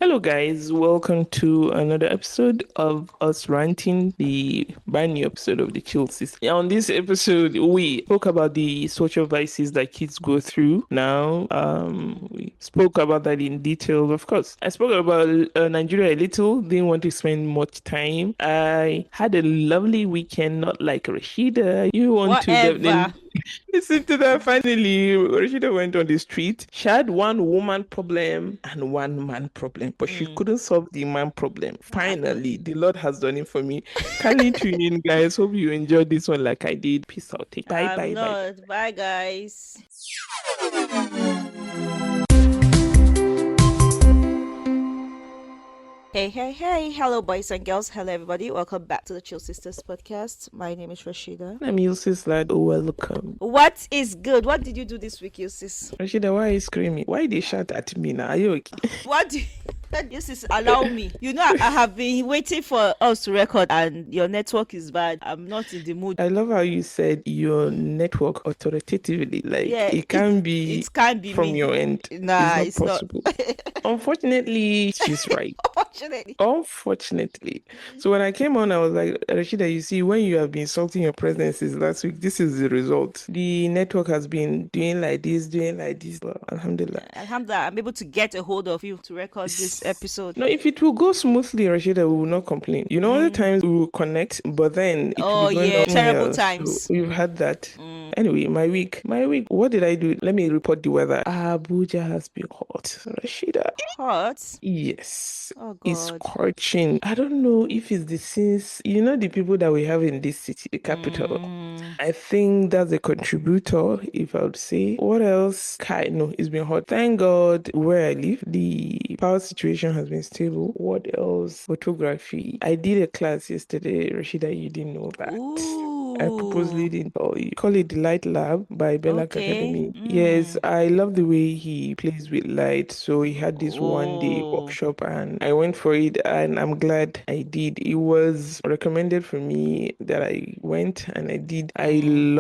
Hello, guys. Welcome to another episode of us ranting, the brand new episode of the Chill System. On this episode, we spoke about the social vices that kids go through now. We spoke about that in detail, of course. I spoke about Nigeria a little, didn't want to spend much time. I had a lovely weekend, not like Rashida. You want to Whatever. definitely listen to that. Finally, Rashida went on the street. She had one woman problem and one man problem, but she Mm. couldn't solve the man problem. Ah, Finally, the Lord has done it for me. Kindly tune in, guys. Hope you enjoyed this one like I did. Peace out. Take bye, I'm bye, bye. not. Bye, guys. Hey, hey, hey. Hello, boys and girls. Hello, everybody. Welcome back to the Chill Sisters podcast. My name is Rashida. I'm Ulysses lad. Welcome. What is good? What did you do this week, Eusis? Rashida, why are you screaming? Why they shout at me now? Are you okay? What do Eusis, allow me. You know, I have been waiting for us to record and your network is bad. I'm not in the mood. I love how you said your network authoritatively. Like Yeah, it can be it can't be from me. your end. It's Nah, not it's not. possible. Unfortunately, she's right. Unfortunately. Unfortunately. So when I came on, I was like, Rashida, you see, when you have been insulting your president since last week, this is the result. The network has been doing like this, doing like this. Well, Alhamdulillah. Alhamdulillah, I'm able to get a hold of you to record this episode. No, if it will go smoothly, Rashida, we will not complain. You know, other Mm. times we will connect, but then it will be Oh going yeah, on terrible here. So times. we've had that. Mm. Anyway, my week, what did I do? Let me report the weather. Abuja has been hot, Rashida. Hot. Yes, Oh it's God. scorching. I don't know if it's the since, the people that we have in this city, the capital. Mm. I think that's a contributor, if I would say. What else? Kai, no, it's been hot. Thank God where I live, the power situation has been stable. What else? Photography. I did a class yesterday, Rashida, you didn't know that. I purposely Ooh. didn't tell you. Call it the Light Lab by Belak Okay. Academy. Yes, Mm. I love the way he plays with light. So he had this 1 day Oh. workshop and I went for it and I'm glad I did. It was recommended for me that I went and I did. I Mm.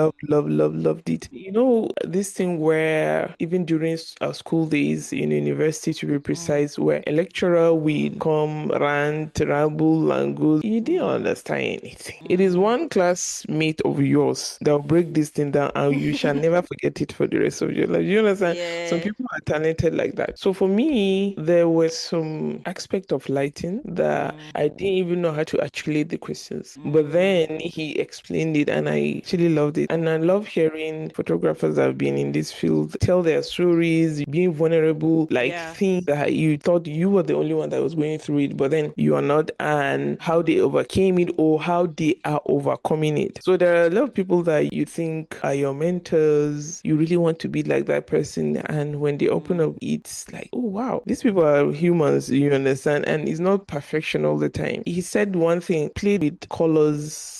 loved it. You know, this thing where even during our school days in university to be Mm. precise, where a lecturer will come, rant, ramble, and go, you didn't Mm. understand anything. It is Mm. one classmate of yours that will break this thing down and you shall never forget it for the rest of your life. You understand? Some Yeah. people are talented like that. So for me, there was some aspect of lighting that Mm. I didn't even know how to articulate the questions. But Mm. then he explained it and I actually loved it. And I love hearing photographers that have been in this field tell their stories, being vulnerable, like Yeah. things that you thought you were the only one that was going through it, but then you are not, and how they overcame it or how they are overcoming it. So there are a lot of people that you think are your mentors. You really want to be like that person. And when they open Mm. up, it's like, oh, wow, these people are humans, you understand? And it's not perfection all the time. He said one thing, played with colors,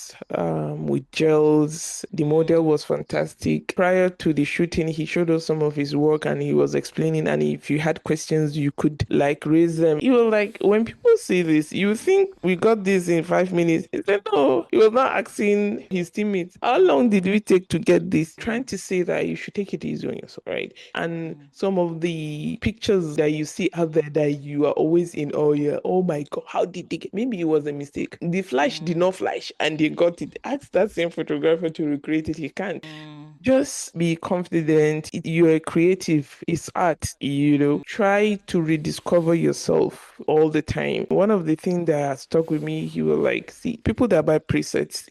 with gels. The model Mm. was fantastic. Prior to the shooting, he showed us some of his work and he was explaining. And if you had questions, you could like raise them. You were like, when people see this, you think we got this in 5 minutes. He said, no, he was not asking his teammates, how long did we take to get this? Trying to say that you should take it easy on yourself, right? And Mm. some of the pictures that you see out there that you are always in awe, yeah, oh my God, how did they get? Maybe it was a mistake. The flash did Mm. not flash and they got it. Ask that same photographer to recreate it. He can't. Mm. Just be confident. You're a creative. It's art, Try to rediscover yourself all the time. One of the things that stuck with me, he was like, see, people that buy presets,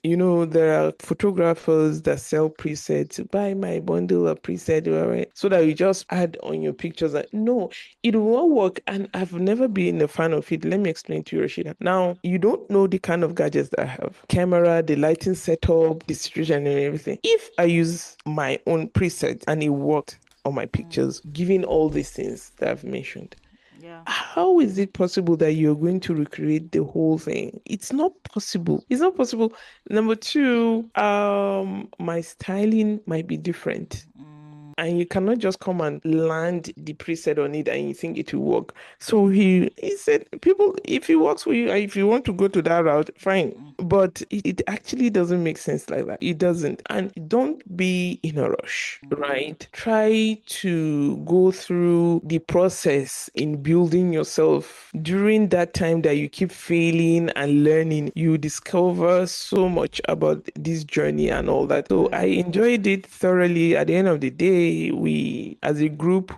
there are photographers that sell presets. Buy my bundle of presets, right? So that you just add on your pictures. Like, no, it won't work. And I've never been a fan of it. Let me explain to you, Rashida. Now, you don't know the kind of gadgets that I have. Camera, the lighting setup, the situation and everything. If I use my own preset and it worked on my Mm. pictures, given all these things that I've mentioned, Yeah. how is it possible that you're going to recreate the whole thing? It's not possible. It's not possible. Number two, my styling might be different. Mm. and you cannot just come and land the preset on it and you think it will work. So he said, people, if it works for you, and if you want to go to that route, fine. But it actually doesn't make sense like that. It doesn't. And don't be in a rush, right? Try to go through the process in building yourself. During that time that you keep failing and learning, you discover so much about this journey and all that. So I enjoyed it thoroughly. At the end of the day, we, as a group,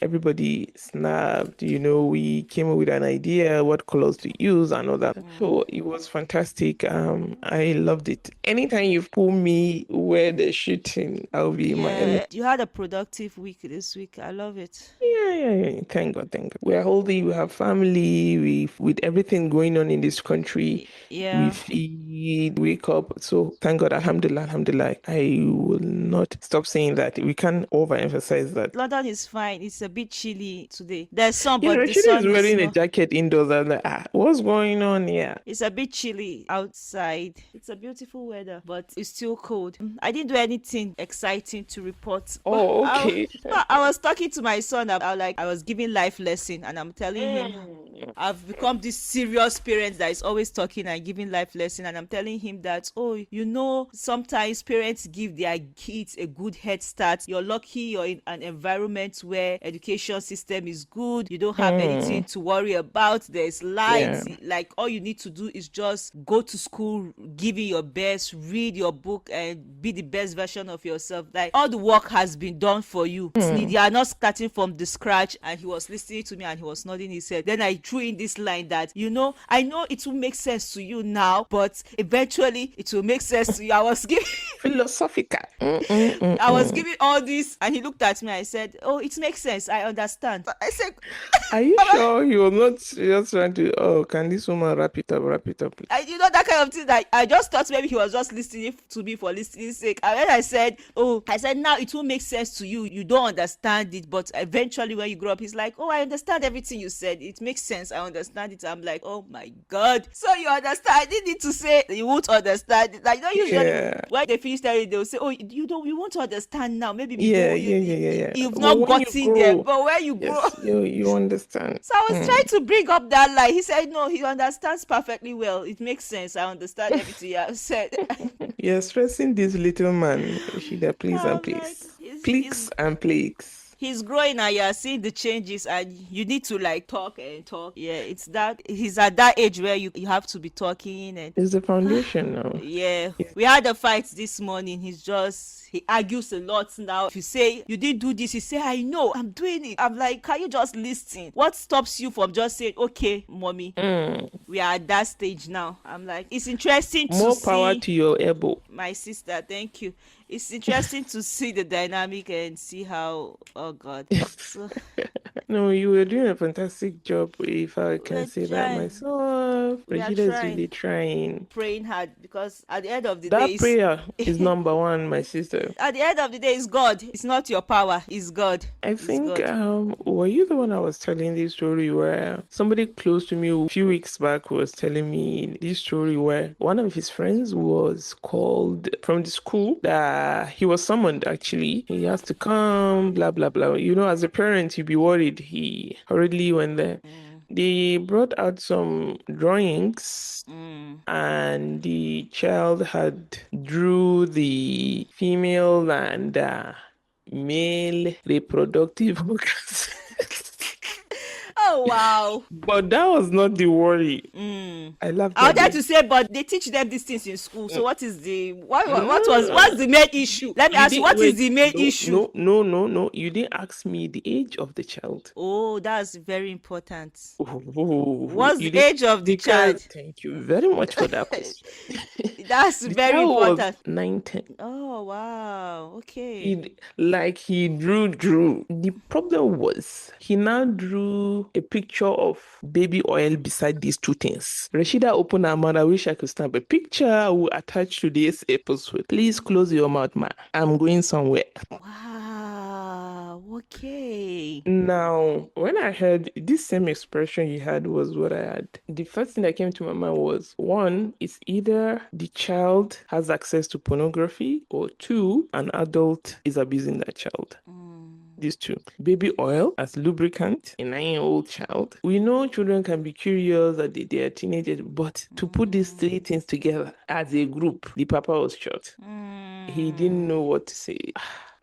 everybody snapped, we came up with an idea, what colors to use and all that. So it was fantastic. I loved it. Anytime you pull me where they're shooting, I'll be in my element. You had a productive week this week. I love it. Yeah. Thank God, thank God. We're healthy, we have family, with everything going on in this country, we Yeah. feed, wake up. So thank God, alhamdulillah, alhamdulillah. I will not stop saying that. We can't overemphasize that. London is fine. It's a bit chilly today. There's sun, Yeah, but the Rashida is sun is wearing a not. jacket indoors. I'm like, what's going on here? It's a bit chilly outside. It's a beautiful weather, but it's still cold. I didn't do anything exciting to report. Oh, But okay. I was talking to my son. I was giving life lesson, and I'm telling him I've become this serious parent that is always talking and giving life lesson, and I'm telling him that, sometimes parents give their kids a good head start. You're lucky you're in an environment where education system is good. You don't have anything to worry about. There's light. Yeah. Like, all you need to do is just go to school, give it your best, read your book, and be the best version of yourself. Like, all the work has been done for you. You are not starting from the scratch. And he was listening to me and he was nodding his head. Then I threw in this line that, I know it will make sense to you now, but eventually it will make sense to you. I was giving Philosophical. I was giving all this, and he looked at me. I said, "Oh, it makes sense. I understand." I said, Are you sure you were not just trying to, can this woman wrap it up, please? that kind of thing. That I just thought maybe he was just listening to me for listening's sake. And then I said, now it will make sense to you. You don't understand it, but eventually when you grow up, he's like, "Oh, I understand everything you said. It makes sense. I understand it." I'm like, "Oh my God. So you understand?" I didn't need to say you won't understand it. Like, usually Yeah. when they finish telling, they'll say, "Oh, you won't understand now. Maybe Yeah. you've But not when you gotten there." grow, But when you grow, yes, you understand. so I was trying to bring up that line. He said, "No, he understands perfectly well. It makes sense. I understand everything you have said." You're stressing this little man, Rashida, please and I'm like, please. he's Please and please. he's growing, and you're seeing the changes, and you need to like talk and talk. Yeah, it's that he's at that age where you have to be talking. And It's the foundation now. yeah, we had a fight this morning. He argues a lot now. If you say you didn't do this, he say, "I know, I'm doing it." I'm like, can you just listen? What stops you from just saying, "Okay, mommy, we are at that stage now"? I'm like, it's interesting to More power see to your elbow. my sister. Thank you. It's interesting to see the dynamic and see how, oh God. So, No, you were doing a fantastic job, if I can we're say that trying. myself. We are Rashida is trying. really trying. Praying hard, because at the end of the day, That prayer is number one, my sister. at the end of the day, it's God. It's not your power. It's God. I It's think, God. were you the one I was telling this story where somebody close to me a few weeks back was telling me this story where one of his friends was called from the school that he was summoned actually. He has to come, blah, blah, blah. As a parent, you'd be worried. He already went there. They brought out some drawings and the child had drew the female and male reproductive organs. Oh wow. But that was not the worry. I laughed I at wanted it. to say, but they teach them these things in school. So what's the main issue? Let me ask you, what is the main issue? No. You didn't ask me the age of the child. Oh, that's very important. Oh, What's you the didn't- age of the because- child? Thank you very much for that question. That's The very child was important. 9-10. Oh wow. Okay. He drew. The problem was he now drew a picture of baby oil beside these two things. Rashida opened her mouth. I wish I could snap a picture. I will attach to this episode. Please close your mouth, ma. I'm going somewhere. Wow. Okay. Now, when I heard this same expression you had was what I had, the first thing that came to my mind was one, it's either the child has access to pornography, or two, an adult is abusing that child. These two. Baby oil as lubricant, a 9-year-old child. We know children can be curious that they are teenagers, but to put these three things together as a group, the papa was shot. He didn't know what to say.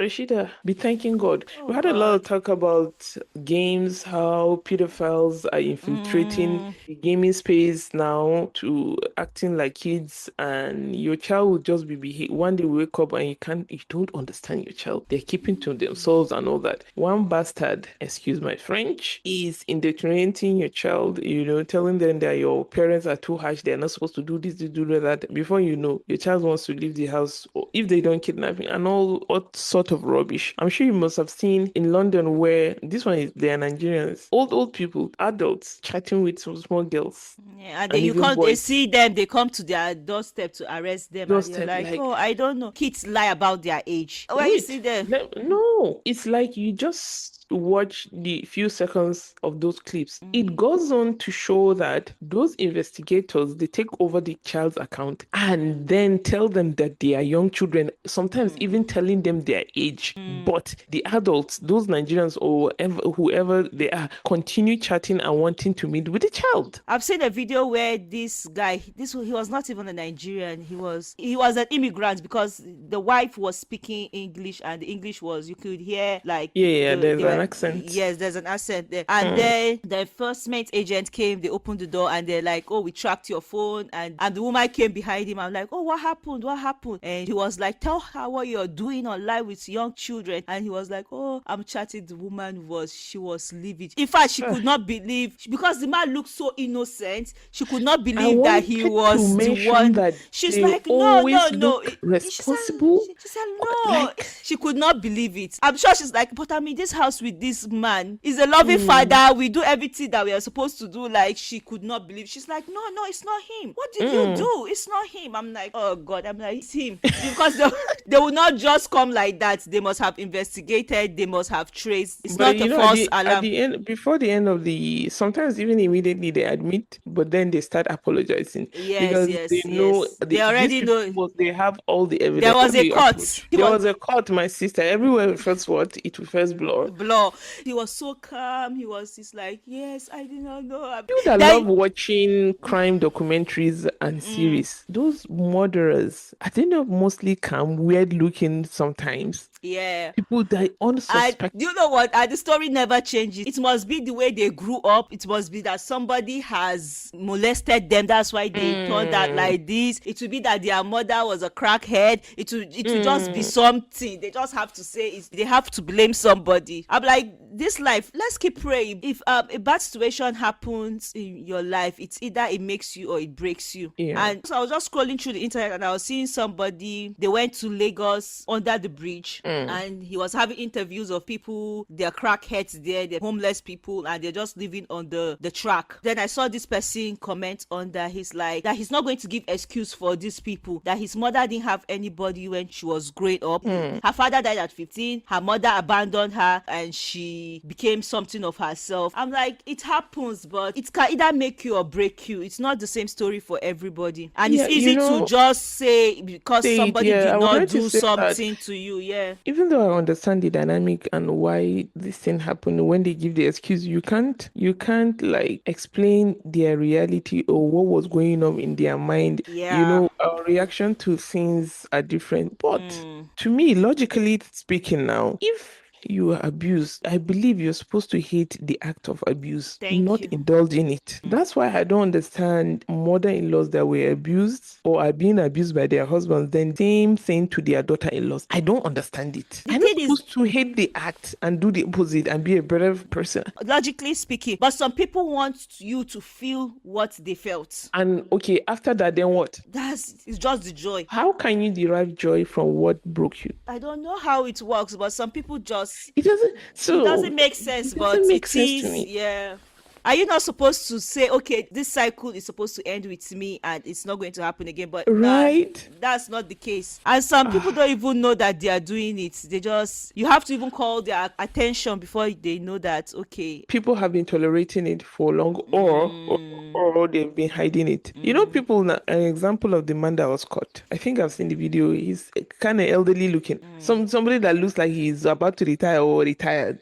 Rashida, be thanking God. We had a lot of talk about games, how pedophiles are infiltrating the gaming space now to acting like kids, and your child will just be one day wake up and you don't understand your child. They're keeping to themselves and all that. One bastard, excuse my French, is indoctrinating your child, telling them that your parents are too harsh, they're not supposed to do this, do that. Before you know, your child wants to leave the house, or if they don't kidnap him, and all sort of rubbish. I'm sure you must have seen in London where they are Nigerians, old people, adults chatting with some small girls. Yeah, and And then you even can't. They boys. see them. They come to their doorstep to arrest them, and you're Doorstep, like, like, "Oh, I don't know." Kids lie about their age. When you see them, No, it's like you just watch the few seconds of those clips. It goes on to show that those investigators, they take over the child's account and then tell them that they are young children, sometimes even telling them their age. But the adults, those Nigerians or whoever they are, continue chatting and wanting to meet with the child. I've seen a video where this guy, he was not even a Nigerian. He was an immigrant, because the wife was speaking English, and the English was, you could hear like, there's an accent. Yes, there's an accent there. And then the enforcement agent came. They opened the door and they're like, "Oh, we tracked your phone." And the woman came behind him. I'm like, "Oh, what happened? What happened?" And he was like, "Tell her what you're doing online with young children." And he was like, "Oh, I'm chatting." The woman she was livid. In fact, she could not believe, because the man looked so innocent. She could not believe that he was the one. That she's like, "No, responsible. She said no. She could not believe it. I'm sure she's like, "But I'm in this house with this man. He's a loving father. We do everything that we are supposed to do." Like, she could not believe. She's like, "No, it's not him. What did you do? It's not him." I'm like, "Oh God." I'm like, "It's him." Because they will not just come like that. They must have investigated. They must have traced. It's not a false alarm. At the end, before the end of sometimes even immediately they admit, but then they start apologizing. Yes, because they know they already know. They have all the evidence. There was a court. There was a court, my sister. Everywhere refers what? It refers blood. He was so calm. He's like, "Yes, I did not know." You that love watching crime documentaries and series, those murderers, I think they're mostly calm, weird looking sometimes. Yeah. People that unsuspecting. Do you know what? The story never changes. It must be the way they grew up. It must be that somebody has molested them. That's why they turned out like this. It will be that their mother was a crackhead. It will just be something. They just have to say they have to blame somebody. I'm like, this life, let's keep praying. If a bad situation happens in your life, it's either it makes you or it breaks you. Yeah. And so I was just scrolling through the internet and I was seeing somebody, they went to Lagos under the bridge. And he was having interviews of people, they're crackheads there, they're homeless people, and they're just living on the track. Then I saw this person comment on that. He's like, that he's not going to give excuse for these people, that his mother didn't have anybody when she was growing up. Her father died at 15, her mother abandoned her, and she became something of herself. I'm like, it happens, but it can either make you or break you. It's not the same story for everybody. And it's easy to just say because somebody did not do something to you. Yeah. Even though I understand the dynamic and why this thing happened, when they give the excuse, you can't like explain their reality or what was going on in their mind. Yeah. Our reaction to things are different. But to me, logically speaking now, if you are abused, I believe you're supposed to hate the act of abuse, not indulge in it. That's why I don't understand mother-in-laws that were abused or are being abused by their husbands, then same thing to their daughter-in-laws. I don't understand it. I'm not supposed to hate the act and do the opposite and be a better person. Logically speaking, but some people want you to feel what they felt. And okay, after that, then what? It's just the joy. How can you derive joy from what broke you? I don't know how it works, but some people just it doesn't make sense. It doesn't make sense to me. Yeah. Are you not supposed to say, okay, this cycle is supposed to end with me and it's not going to happen again? But Right? that's not the case. And some people don't even know that they are doing it. They just, you have to even call their attention before they know that, okay. People have been tolerating it for long, or they've been hiding it. You know, people, an example of the man that was caught. I think I've seen the video. He's kind of elderly looking. Somebody that looks like he's about to retire or retired.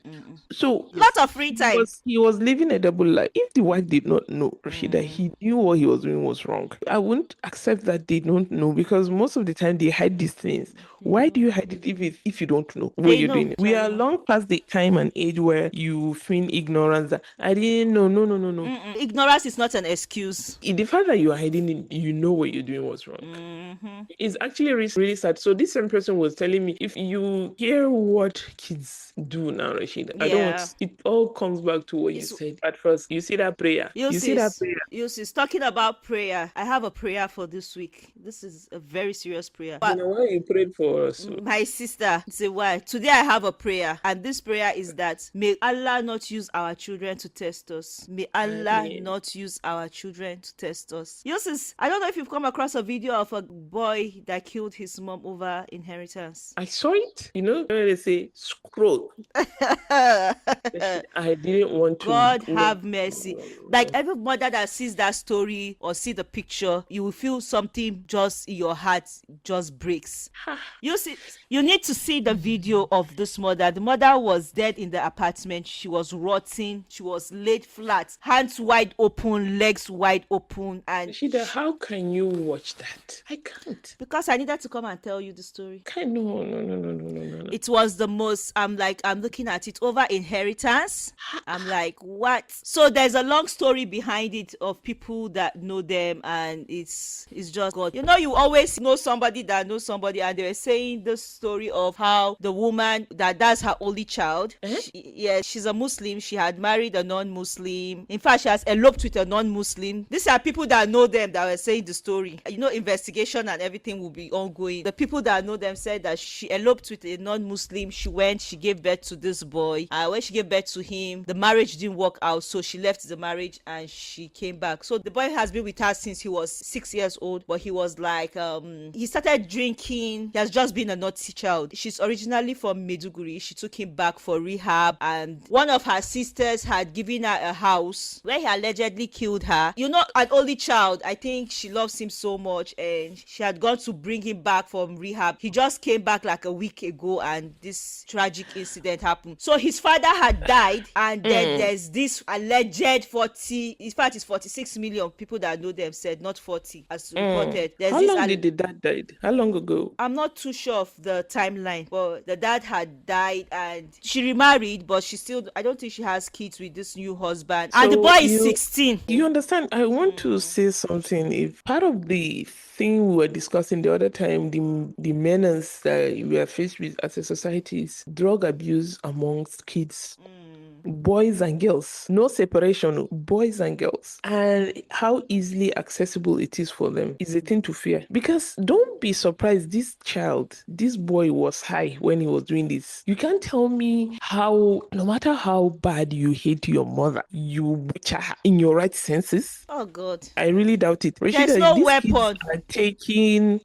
So Lot of free time. he was living a double life. If the wife did not know, Rashida, he knew what he was doing was wrong. I wouldn't accept that they don't know, because most of the time they hide these things. Why do you hide it if you don't know what you're doing? We are long past the time and age where you feign ignorance that I didn't know. No. Ignorance is not an excuse. The fact that you are hiding it, you know what you're doing was wrong. It's actually really, really sad. So this same person was telling me, if you hear what kids do now, Rashida, I don't want, it all comes back to what you said at first. You see that prayer. You see that prayer. Yusis, talking about prayer, I have a prayer for this week. This is a very serious prayer. You know why you prayed for us? My sister, say why? Today I have a prayer, and this prayer is that may Allah not use our children to test us. May Allah not use our children to test us. Yusis, I don't know if you've come across a video of a boy that killed his mom over inheritance. I saw it. You know, when they say scroll. I didn't want to. God have mercy. Like every mother that sees that story or see the picture, you will feel something just in your heart just breaks. You see, you need to see the video of this mother. The mother was dead in the apartment. She was rotting. She was laid flat, hands wide open, legs wide open. And Shida, how can you watch that? I can't. Because I needed to come and tell you the story. No. It was the most, I'm looking at it over inheritance. I'm like, what? So there's a long story behind it of people that know them, and it's just God. You know, you always know somebody that knows somebody, and they were saying the story of how the woman that's her only child. She's a Muslim. She had married a non-Muslim. In fact, she has eloped with a non-Muslim. These are people that know them that were saying the story. You know, investigation and everything will be ongoing. The people that know them said that she eloped with a non-Muslim. She gave birth to this boy. When she gave birth to him, the marriage didn't work out, so she left the marriage and she came back. So the boy has been with her since he was 6 years old, but he was like, he started drinking. He has just been a naughty child. She's originally from Maiduguri. She took him back for rehab, and one of her sisters had given her a house where he allegedly killed her. You know, an only child. I think she loves him so much, and she had gone to bring him back from rehab. He just came back like a week ago, and this tragic incident happened. So his father had died, and then there's this alleged 40, in fact it's 46 million people that know them said, not 40 as reported. How long did the dad die? How long ago? I'm not too sure of the timeline, but the dad had died and she remarried, but she still, I don't think she has kids with this new husband. So and the boy is 16. You understand? I want to say something. If part of the thing we were discussing the other time, the menace that we are faced with as a society is drug abuse amongst kids. Boys and girls, no separation, boys and girls, and how easily accessible it is for them is a thing to fear. Because don't be surprised, this boy was high when he was doing this. You can't tell me how, no matter how bad you hate your mother, you butcher her in your right senses. Oh God, I really doubt it. Rashida, there's no weapon.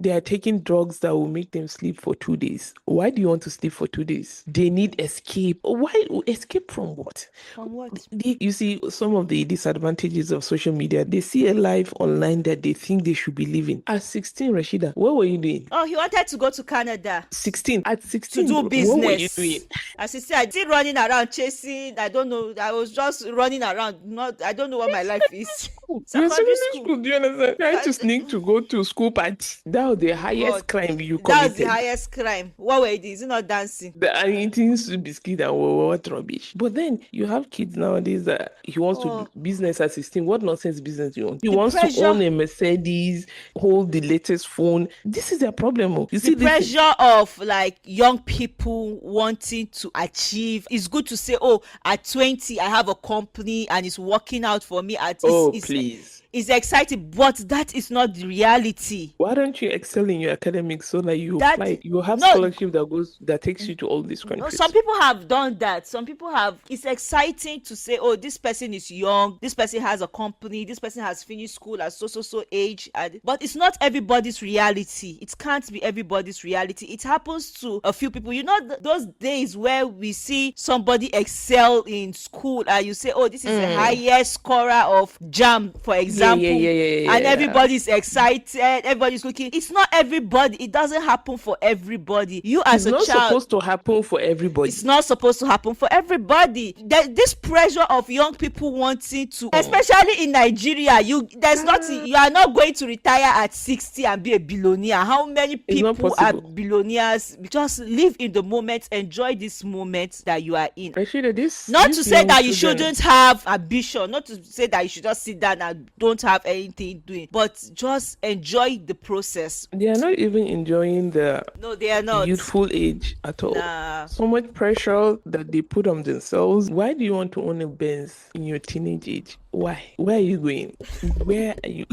They are taking drugs that will make them sleep for 2 days. Why do you want to sleep for 2 days? They need escape. Why escape from what? From what? You see, some of the disadvantages of social media, they see a life online that they think they should be living. At 16, Rashida, what were you doing? Oh, he wanted to go to Canada. 16. At 16, to do business. What were you doing? As he said, I did running around chasing. I don't know. I was just running around. I don't know what my life is. Secondary school. Do you understand? Trying to sneak to go to school party. That was the highest crime you committed. That was the highest crime. What were you doing? Is it not dancing? And eating biscuit and what rubbish. But then you have kids nowadays that he wants to do business at 16. What nonsense business do you want? He wants to own a Mercedes, hold the latest phone. This is their problem. You see, the pressure of like young people wanting to achieve. It's good to say, oh, at 20 I have a company and it's working out for me. At please. It's exciting, but that is not the reality. Why don't you excel in your academics so that you That fly, you have no, scholarship that takes you to all these no, countries? some people have done that. Some people have. It's exciting to say, oh, this person is young, this person has a company, this person has finished school at so age, but it's not everybody's reality. It can't be everybody's reality. It happens to a few people. You know, those days where we see somebody excel in school and you say, oh, this is the highest scorer of JAM, for example, and everybody's excited, everybody's looking. It's not everybody. It doesn't happen for everybody. You as It's a not child, supposed to happen for everybody. it's not supposed to happen for everybody. This pressure of young people wanting to, especially in Nigeria, you are not going to retire at 60 and be a billionaire. How many people are billionaires? Just live in the moment, enjoy this moment that you are in. Rashida, Not to say that you shouldn't have ambition, not to say that you should just sit down and don't have anything doing, but just enjoy the process. They are not even enjoying No, they are not. youthful age at all. Nah. So much pressure that they put on themselves. Why do you want to own a Benz in your teenage age? Why? Where are you going? Where are you?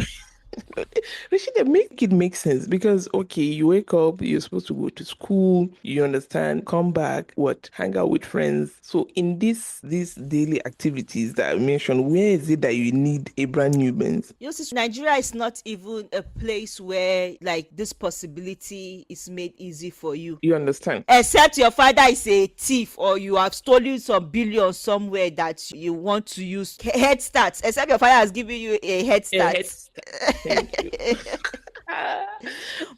Rashida, make it make sense, because okay, you wake up, you're supposed to go to school, you understand, come back, hang out with friends. So in these daily activities that I mentioned, where is it that you need a brand new Benz? You see, Nigeria is not even a place where like this possibility is made easy for you. You understand? Except your father is a thief or you have stolen some billions somewhere that you want to use head start. Except your father has given you a head start. Thank you.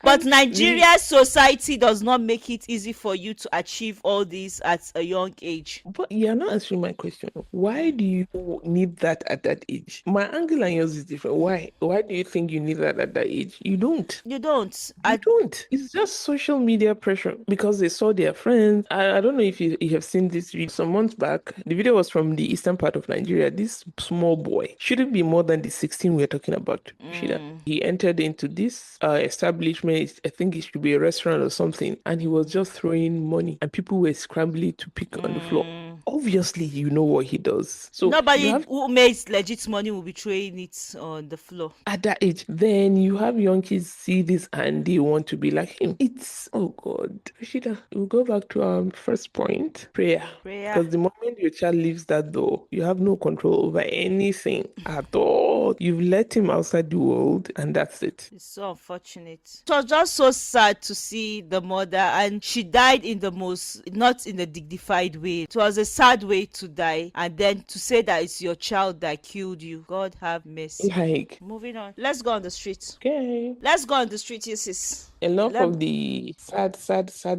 But Nigeria's society does not make it easy for you to achieve all this at a young age. But you're not answering my question. Why do you need that at that age? My angle and yours is different. Why? Why do you think you need that at that age? You don't. You don't. You don't. It's just social media pressure because they saw their friends. I don't know if you have seen this video some months back. The video was from the eastern part of Nigeria. This small boy shouldn't be more than the 16 we're talking about. He entered into this establishment. I think it should be a restaurant or something, and he was just throwing money and people were scrambling to pick on the floor. Obviously, you know what he does. So nobody who makes legit money will be throwing it on the floor at that age. Then you have young kids see this and they want to be like him. It's, oh God, Rashida, we'll go back to our first point, prayer. Because the moment your child leaves that door, you have no control over anything at all. You've let him outside the world and that's it. It's so unfortunate. It was just so sad to see the mother, and she died in the most, not in a dignified way. It was a sad way to die, and then to say that it's your child that killed you. God have mercy. Like, moving on. Let's go on the street. Okay. Let's go on the street, yes. Enough of the sad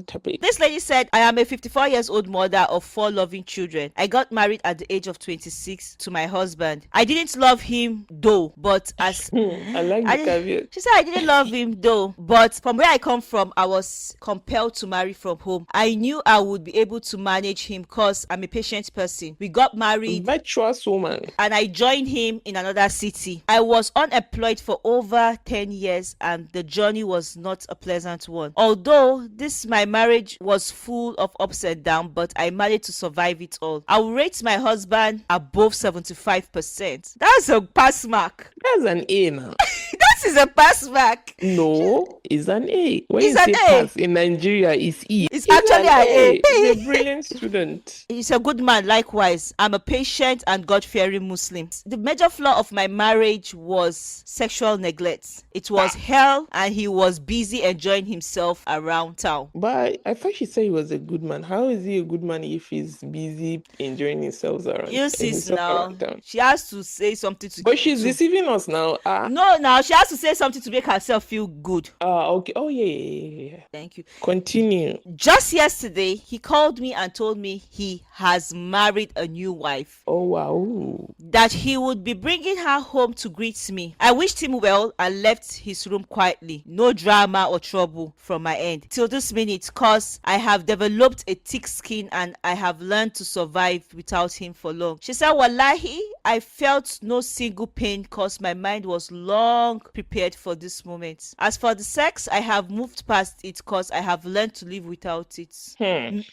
topic. This lady said, I am a 54 years old mother of 4 loving children. I got married at the age of 26 to my husband. I didn't love him though, but as I like the caveat. She said, I didn't love him though, but from where I come from, I was compelled to marry from home. I knew I would be able to manage him because I'm a patient person. We got married. Virtuous woman. And I joined him in another city. I was unemployed for over 10 years and the journey was not a pleasant one. Although my marriage was full of ups and downs, but I managed to survive it all. I will rate my husband above 75%. That's a pass mark. That's an A now. That is a pass mark. No, it's an A. When it's you an say A. pass in Nigeria, it's E. It's actually an A. He's a brilliant student. He's a good man, likewise. I'm a patient and God-fearing Muslim. The major flaw of my marriage was sexual neglect. It was hell and he was busy enjoying himself around town. But I thought she said he was a good man. How is he a good man if he's busy enjoying himself around? You see now, she has to say something to. But she's deceiving us now. No, now she has to say something to make herself feel good. Okay. Oh yeah. Thank you. Continue. Just yesterday, he called me and told me he has married a new wife. Oh wow. That he would be bringing her home to greet me. I wished him well and left his room quietly. No drama or trouble from my end till this minute, cause I have developed a thick skin and I have learned to survive without him for long. She said, Wallahi, I felt no single pain cause my mind was long prepared for this moment. As for the sex, I have moved past it because I have learned to live without it.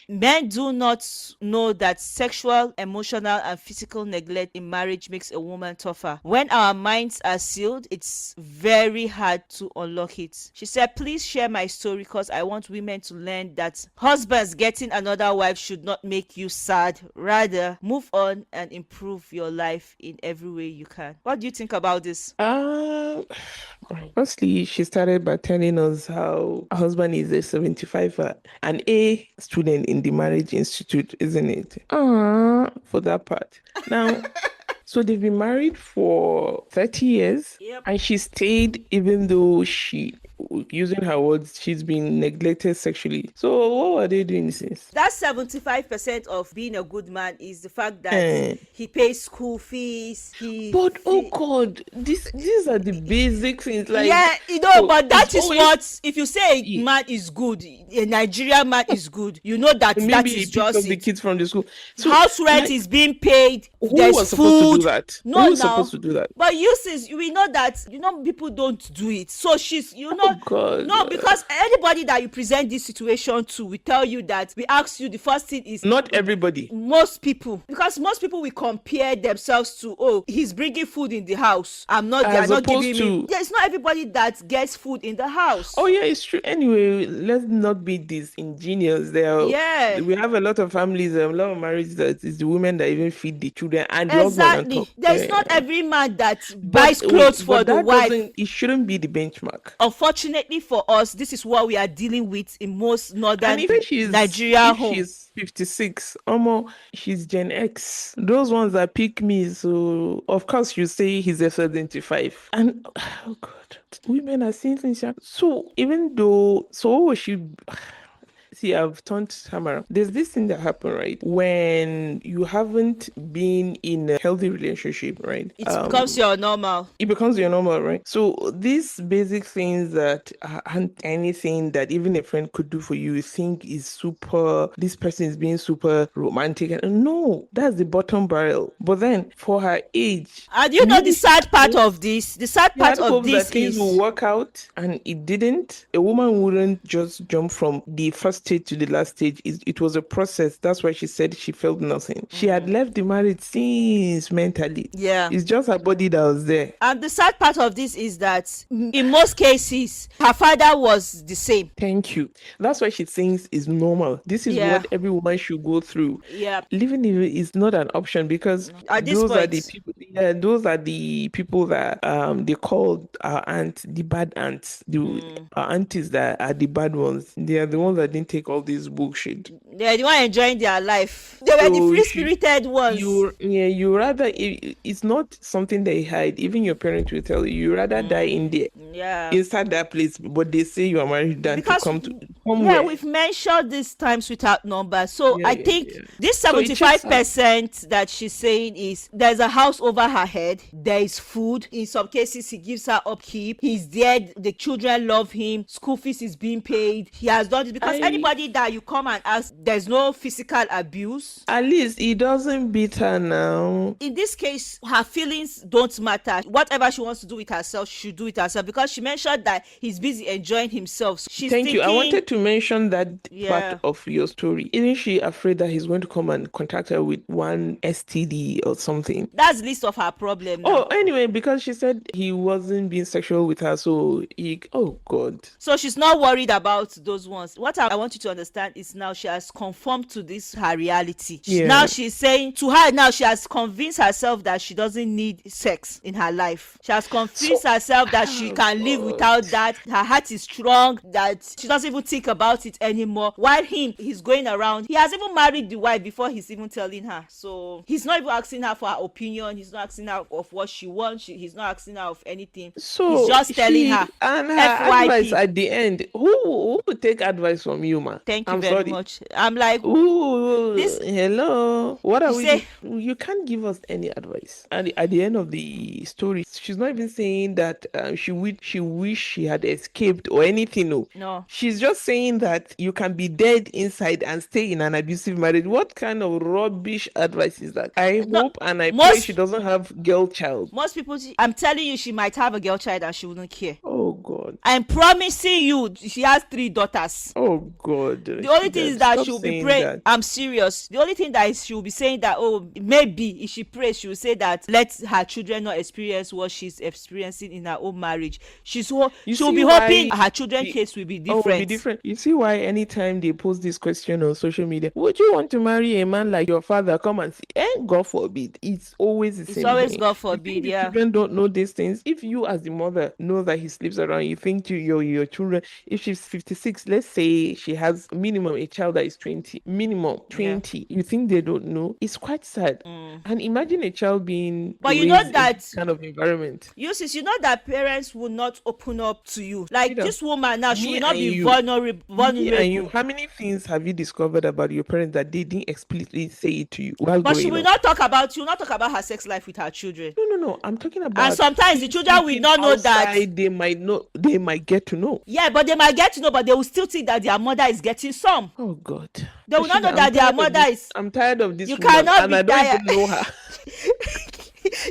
Men do not know that sexual, emotional, and physical neglect in marriage makes a woman tougher. When our minds are sealed, it's very hard to unlock it. She said, please share my story because I want women to learn that husbands getting another wife should not make you sad. Rather, move on and improve your life in every way you can. What do you think about this? Firstly, she started by telling us how her husband is a 75, an A student in the Marriage Institute, isn't it? For that part. Now, so they've been married for 30 years, Yep. and she stayed even though she, using her words, she's been neglected sexually. So what were they doing since? That 75% of being a good man is the fact that Eh. he pays school fees. But oh God, these are the basic things. Like, yeah, so but that it's is always- what, if you say a Yeah. man is good, a Nigerian man is good, you know that maybe that he is picked up just the it. kids from the school. So, House rent like, is being paid. who There's was supposed to food. do that? No, Who was now. supposed to do that? But you sis, we know that people don't do it. So she's God. no, because anybody that you present this situation to will tell you that we ask you, the first thing is Not everybody. most people, because most people will compare themselves to, oh, he's bringing food in the house, I'm not, they're As not opposed giving me. to- Yeah, it's not everybody that gets food in the house. Oh yeah, it's true. Anyway, let's not be disingenuous. Yeah. We have a lot of families, a lot of marriages that is the women that even feed the children and the husband on Exactly. top. There's Yeah. not every man that But- buys clothes but for the that wife. It shouldn't be the benchmark. Unfortunately for us, this is what we are dealing with in most northern And even Nigeria if homes. she's 56, she's Gen X. Those ones that pick me, so of course you say he's a 75. And oh God, women are saying things. So even though, so what was she? See, I've turned Tamara. There's this thing that happened, right? When you haven't been in a healthy relationship, right? It becomes your normal. It becomes your normal, right? So these basic things that aren't anything that even a friend could do for you think is super, this person is being super romantic. And no, that's the bottom barrel. But then for her age, And you know the sad part of this? The sad she part had of hopes this that things is will work out, and it didn't. A woman wouldn't just jump from the first stage to the last stage. It was a process. That's why she said she felt nothing. She had left the marriage since mentally. Yeah. It's just her body that was there. And the sad part of this is that in most cases, her father was the same. Thank you. That's why she thinks is normal. This is Yeah. what every woman should go through. Yeah. Living is not an option because At this those are point. the people. Yeah, those are the people that they call our aunt the bad aunts. Our aunties that are the bad ones. They are the ones that didn't take all this bullshit. They're the one enjoying their life. They were the So free-spirited ones. You rather it's not something they hide. Even your parents will tell you rather die in there. Yeah. Inside that place, but they say you are married than Because to come to yeah, somewhere. we've mentioned these times without number. So Yeah, I yeah, think yeah. this So it checks out. 75% that she's saying is there's a house over her head, there is food. In some cases, he gives her upkeep. He's there, the children love him, school fees is being paid. He has done this because anybody that you come and ask, there's no physical abuse. At least he doesn't beat her now. In this case, her feelings don't matter. Whatever she wants to do with herself, she should do it herself because she mentioned that he's busy enjoying himself. She's Thank you. I thinking- wanted to mention that Yeah. part of your story. Isn't she afraid that he's going to come and contact her with one STD or something? That's the least of her problem now. Oh, anyway, because she said he wasn't being sexual with her, so oh God. So she's not worried about those ones. What I want you to understand is now she has conformed to this her reality. Yeah. Now she's saying to her, now she has convinced herself that she doesn't need sex in her life. She has convinced herself that she can live without that. Her heart is strong, that she doesn't even think about it anymore. While he's going around, he has even married the wife before he's even telling her. So he's not even asking her for her opinion. He's not asking her of what she wants. He's not asking her of anything. So he's just telling her. and her FYP. advice at the end. Who would take advice from you, man? Thank you I'm very sorry. much. I'm like, Ooh, This- hello. What are You we? say- You can't give us any advice. And at the end of the story, she's not even saying that she wish she had escaped or anything. No, no. she's just saying saying that you can be dead inside and stay in an abusive marriage. What kind of rubbish advice is that? I No, hope and I pray she doesn't have girl child. most people, I'm telling you, she might have a girl child and she wouldn't care. Oh God. I'm promising you, she has 3 daughters. Oh God. The only thing is that she'll be praying. I'm serious. The only thing that is she'll be saying that, oh, maybe if she prays, she'll say that let her children not experience what she's experiencing in her own marriage. She'll be hoping her children's case will be different. Oh, will be different. You see why anytime they post this question on social media, would you want to marry a man like your father? Come and see. God forbid. It's always the same. It's always thing. God forbid, yeah. Children don't know these things. If you as the mother know that he sleeps around, you think to your children, if she's 56, let's say she has minimum a child that is 20, minimum 20, yeah. You think they don't know? It's quite sad. And imagine a child being but you know that kind of environment. You know that parents will not open up to you. Like this woman now, she will not be vulnerable. And you, how many things have you discovered about your parents that they didn't explicitly say it to you? But she will not talk about her sex life with her children. No. I'm talking about. And sometimes the children will not know that. They might get to know. Yeah, but they might get to know, but they will still think that their mother is getting some. Oh God. They will not know that their mother is. I'm tired of this. You cannot be tired. I don't even know her.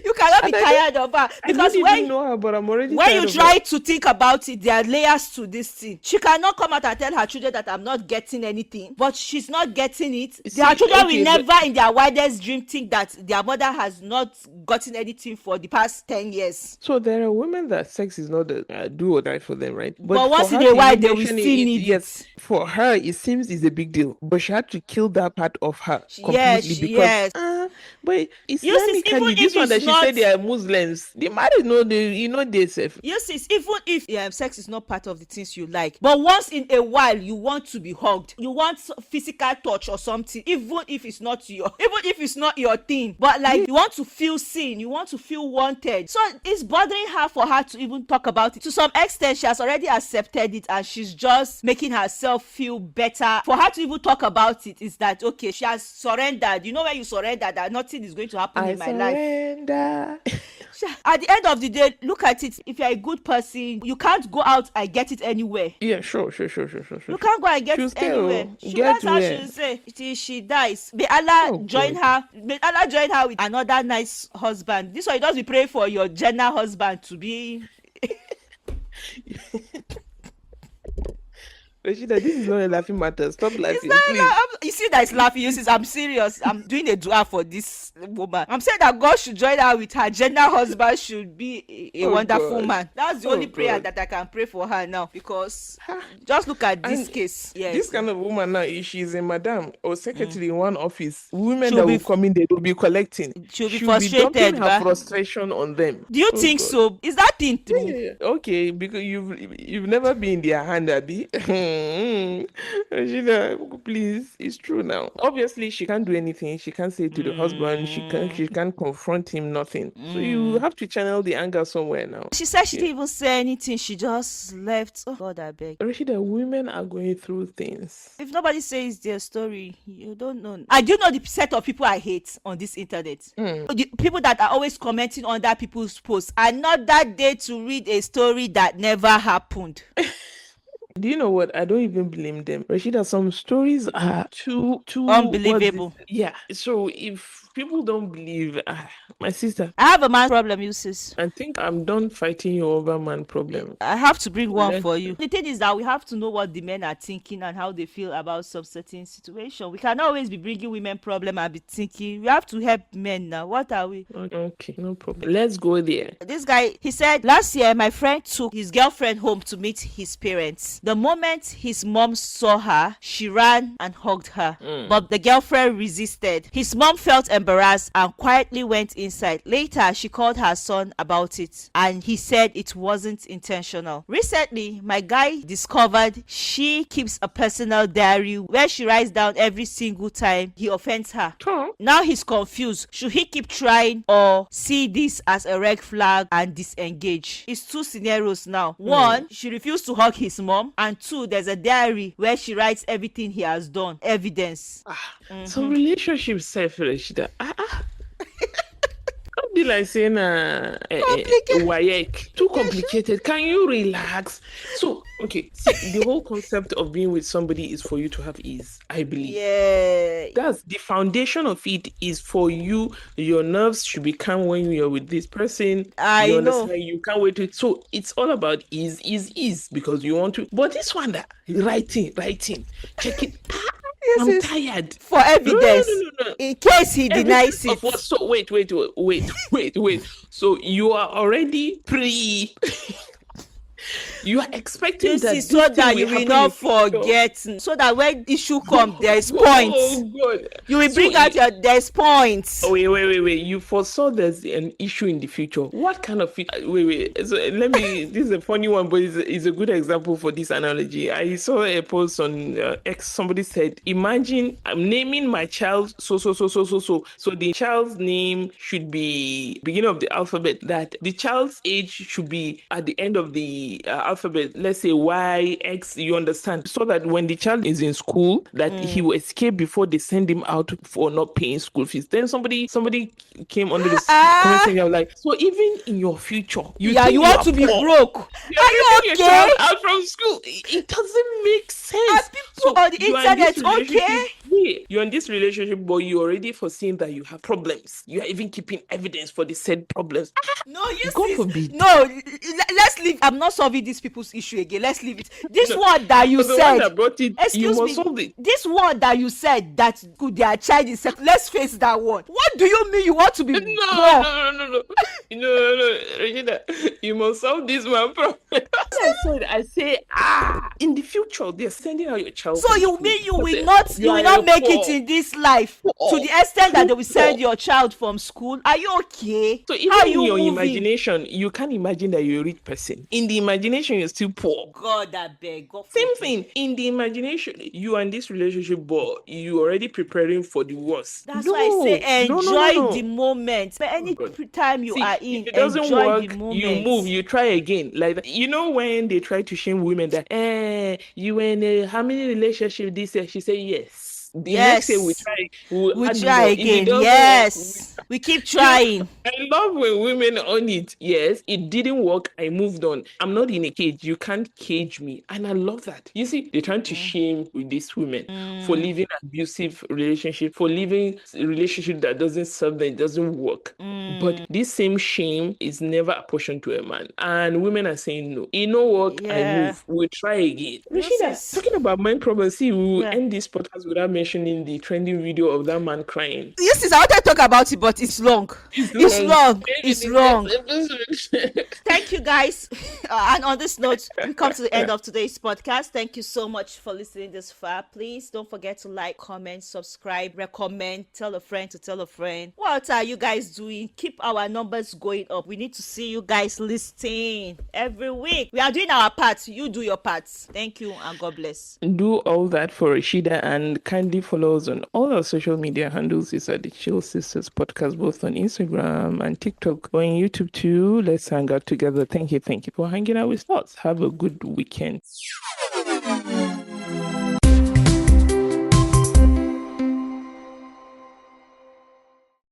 You cannot be tired of her because when know her, but I'm already when you try to think about it, there are layers to this thing. She cannot come out and tell her children that I'm not getting anything, but she's not getting it. Their children will never in their wildest dream think that their mother has not gotten anything for the past 10 years. So there are women that sex is not a do or die for them, right? But once in a while they will still need it. Yes, for her it seems it's a big deal, but she had to kill that part of her completely because but Islamically, this one that she said they are Muslims, they married they safe. Yes, even if sex is not part of the things you like, but once in a while you want to be hugged, you want physical touch or something, even if it's not your thing, but like you want to feel seen, you want to feel wanted. So it's bothering her for her to even talk about it. To some extent, she has already accepted it and she's just making herself feel better. For her to even talk about it is that okay, she has surrendered. You know when you surrender that nothing is going to happen in my life. At the end of the day, look at it. If you're a good person, you can't go out and get it anywhere. Yeah, sure. You can't go and get it anywhere. That's how she'll say till she dies. May Allah join her. May Allah join her with another nice husband. This one, you just be praying for your Jannah husband to be. Rashida, this is not a laughing matter. Stop laughing, please. You see that it's laughing. You see, I'm serious. I'm doing a dua for this woman. I'm saying that God should join her with her gender husband should be a wonderful man. That's the only prayer that I can pray for her now because just look at this case. Yes. This kind of woman now, if she's a madam or secretary in one office, women that will come in, they will be collecting. She'll be frustrated. Be dumping her frustration on them. Do you think so? Is that thing true? Yeah. Okay, because you've never been in their hand, Abby. Rashida, please, it's true now. Obviously, she can't do anything. She can't say to the husband. She can't confront him. Nothing. So you have to channel the anger somewhere now. She said she didn't even say anything. She just left. Oh God, I beg. Rashida, women are going through things. If nobody says their story, you don't know. I do know the set of people I hate on this internet. The people that are always commenting on other people's posts are not that there to read a story that never happened. Do you know what? I don't even blame them. Rashida, some stories are too unbelievable. Yeah. So if people don't believe, my sister, I have a man problem, you sis. I think I'm done fighting you over man problem. I have to bring one for you. The thing is that we have to know what the men are thinking and how they feel about some certain situation. We cannot always be bringing women problem and be thinking. We have to help men now. What are we? Okay, no problem. Let's go there. This guy, he said, last year my friend took his girlfriend home to meet his parents. The moment his mom saw her, she ran and hugged her. But the girlfriend resisted. His mom felt embarrassed and quietly went inside. Later, she called her son about it and he said it wasn't intentional. Recently, my guy discovered she keeps a personal diary where she writes down every single time he offends her. Now he's confused. Should he keep trying or see this as a red flag and disengage? It's two scenarios now. One, she refused to hug his mom, and two, there's a diary where she writes everything he has done. Evidence. Some relationships self-Rashida. How be like saying WAEC. Too complicated. Can you relax? So, okay, see, the whole concept of being with somebody is for you to have ease, I believe. Yeah. That's the foundation of it, is for you. Your nerves should be calm when you're with this person. I You know. understand? You can't wait to. So it's all about ease, because you want to. But this one, that writing, check it. I'm Yes, tired. for evidence, No. in case he denies Evidence of what? it. So wait. So you are already pre. You are expecting This that is this so thing that you will will happen not in future. forget, so that when issue come, there is Oh points. God. You will So bring out your there's points. wait. You foresaw there's an issue in the future. What kind of wait. So let me. This is a funny one, but it's a good example for this analogy. I saw a post on X. Somebody said, "Imagine I'm naming my child so. So the child's name should be beginning of the alphabet. That the child's age should be at the end of the alphabet. Let's say Y, X. You understand? So that when the child is in school, that he will escape before they send him out for not paying school fees." Then somebody came under the comment Ah, saying, I'm like, so even in your future, you yeah, think you you want are to be poor. broke. You're Are you bringing your okay? child out from school. It doesn't make sense. Are people on the you are in this internet okay? relationship. Yeah, you're in this relationship, but you're already foreseeing that you have problems. You are even keeping evidence for the said problems. No, you God see. forbid. No, let's leave. I'm not solving these people's issue again. Let's leave it. This No, one that you but the one said. that brought it, you Excuse must me. solve it. This one that you said that could their child is set. Let's face that one. What do you mean you want to be poor? No, Regina, you must solve this man problem. I say, in the future, they're sending out your child. So from you school mean you because will not you are will not a make poor. it in this life to the extent that they will send your child from school? Are you okay? So How even in you your moving? imagination, you can't imagine that you're a rich person. In the imagination, you're still poor. God, I beg. God Same forbid. thing. In the imagination, you are in this relationship, but you already preparing for the worst. That's why I say No. enjoy the moment. But any God. time you See, are if in, it doesn't enjoy work, the you moment. move, you try again. Like that. You know when they try to shame women that, you were in how many relationships this year? She said yes. The next year we try, We add try more. If it again. doesn't Yes. work, We keep you know, trying. I love when women own it. Yes, it didn't work. I moved on. I'm not in a cage. You can't cage me. And I love that. You see, they're trying to shame with these women for living abusive relationship, for living a relationship that doesn't serve them, it doesn't work. But this same shame is never apportioned to a man. And women are saying no. It no work, I Yeah. move. We'll try again. This Rashida, is- talking about men problems, see, we will Yeah. end this podcast without mentioning the trending video of that man crying. Yes, I wanted to talk about it, but it's long. It's long. It's long. Thank you, guys. And on this note, we come to the end of today's podcast. Thank you so much for listening this far. Please don't forget to like, comment, subscribe, recommend, tell a friend to tell a friend. What are you guys doing? Keep our numbers going up. We need to see you guys listening every week. We are doing our part. You do your parts. Thank you and God bless. Do all that for Rashida and kindly follow us on all our social media handles. It's at the Chill Sisters Podcast, both on Instagram and TikTok, or on YouTube too. Let's hang out together. Thank you for hanging out with us. Have a good weekend.